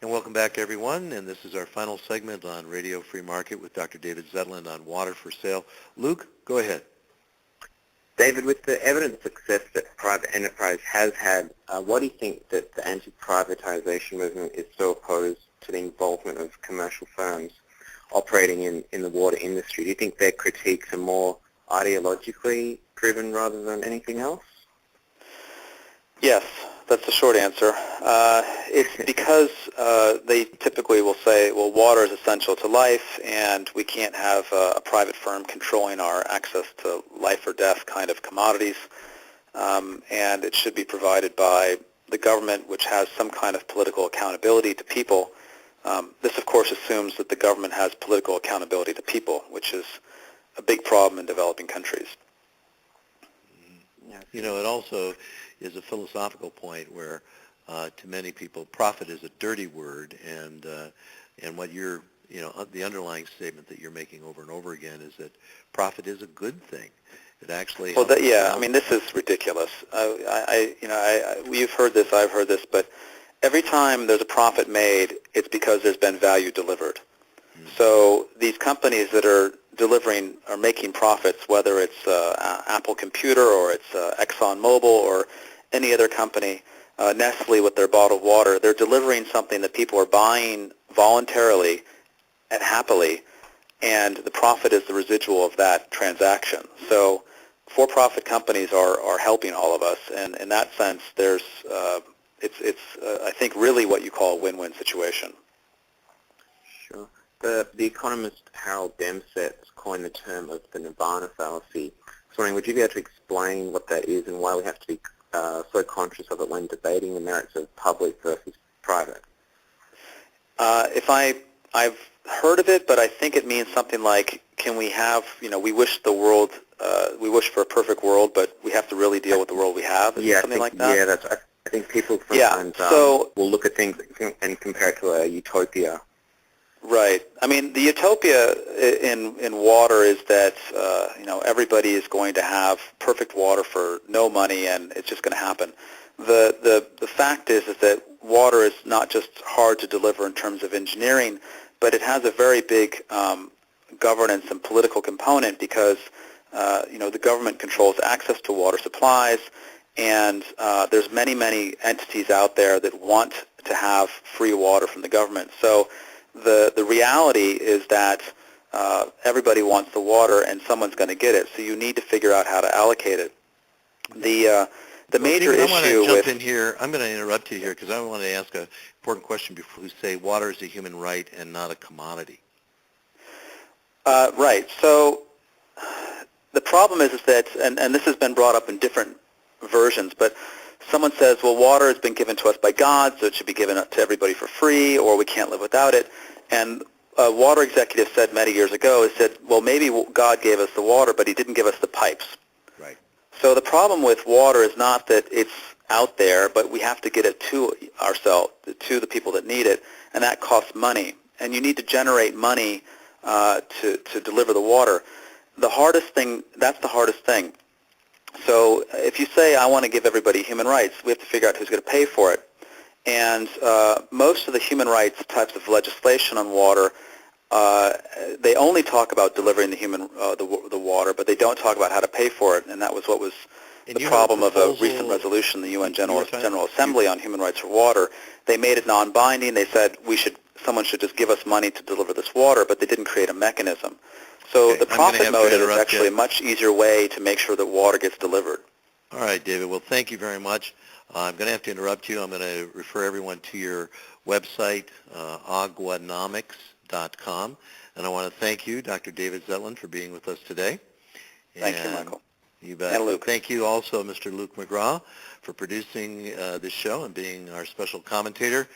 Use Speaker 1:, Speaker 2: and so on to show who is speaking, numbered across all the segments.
Speaker 1: And welcome back, everyone. And this is our final segment on Radio Free Market with Dr. David Zetland on water for sale. Luke, go ahead.
Speaker 2: David, with the evident success that private enterprise has had, why do you think that the anti-privatization movement is so opposed to the involvement of commercial firms operating in the water industry? Do you think their critiques are more ideologically driven rather than anything else?
Speaker 3: Yes, that's the short answer. It's because they typically will say, well, water is essential to life, and we can't have a private firm controlling our access to life or death kind of commodities, and it should be provided by the government, which has some kind of political accountability to people. This, of course, assumes that the government has political accountability to people, which is a big problem in developing countries.
Speaker 1: You know, it also is a philosophical point where, to many people, profit is a dirty word, and what you're, you know, the underlying statement that you're making over and over again is that profit is a good thing. It actually
Speaker 3: well, I mean, this is ridiculous. You've heard this, I've heard this, but every time there's a profit made, it's because there's been value delivered. So these companies that are delivering or making profits, whether it's Apple Computer or it's ExxonMobil or any other company, Nestle with their bottled water, they're delivering something that people are buying voluntarily and happily, and the profit is the residual of that transaction. So for-profit companies are helping all of us, and in that sense, there's it's I think really what you call a win-win situation.
Speaker 2: Sure. The economist Harold Dempsett coined the term of the nirvana fallacy. So, wondering, would you be able to explain what that is and why we have to be so conscious of it when debating the merits of public versus private?
Speaker 3: I've heard of it, but I think it means something like, can we have, you know, we wish for a perfect world, but we have to really deal with the world we have, something like that?
Speaker 2: Yeah, I think people sometimes will look at things and compare it to a utopia.
Speaker 3: Right. I mean, the utopia in water is that you know, everybody is going to have perfect water for no money, and it's just going to happen. The fact is that water is not just hard to deliver in terms of engineering, but it has a very big governance and political component because you know, the government controls access to water supplies, and there's many entities out there that want to have free water from the government. So the reality is that everybody wants the water, and someone's going to get it. So you need to figure out how to allocate it. The major issue
Speaker 1: I want to jump in here. I'm going to interrupt you here because I want to ask an important question before we say water is a human right and not a commodity.
Speaker 3: Right. So the problem is that, and this has been brought up in different versions, but someone says, well, water has been given to us by God, so it should be given to everybody for free, or we can't live without it. And a water executive said many years ago, he said, well, maybe God gave us the water, but he didn't give us the pipes.
Speaker 1: Right.
Speaker 3: So the problem with water is not that it's out there, but we have to get it to ourselves, to the people that need it, and that costs money. And you need to generate money to deliver the water. The hardest thing, that's the hardest thing. So if you say, I want to give everybody human rights, we have to figure out who's going to pay for it. And most of the human rights types of legislation on water, they only talk about delivering the water, but they don't talk about how to pay for it. And that was what was the problem of a recent resolution, the UN General Assembly on human rights for water. They made it non-binding. They said someone should just give us money to deliver this water, but they didn't create a mechanism. So the profit motive is actually a much easier way to make sure that water gets delivered.
Speaker 1: All right, David. Well, thank you very much. I'm going to have to interrupt you. I'm going to refer everyone to your website, aguanomics.com. And I want to thank you, Dr. David Zetland, for being with us today.
Speaker 3: Thank you, Michael.
Speaker 1: You bet.
Speaker 3: And Luke.
Speaker 1: Thank you also, Mr. Luke McGrath, for producing this show and being our special commentator.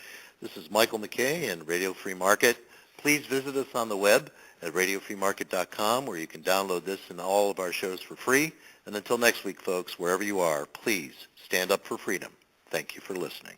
Speaker 1: This is Michael McKay and Radio Free Market. Please visit us on the web at radiofreemarket.com, where you can download this and all of our shows for free. And until next week, folks, wherever you are, please stand up for freedom. Thank you for listening.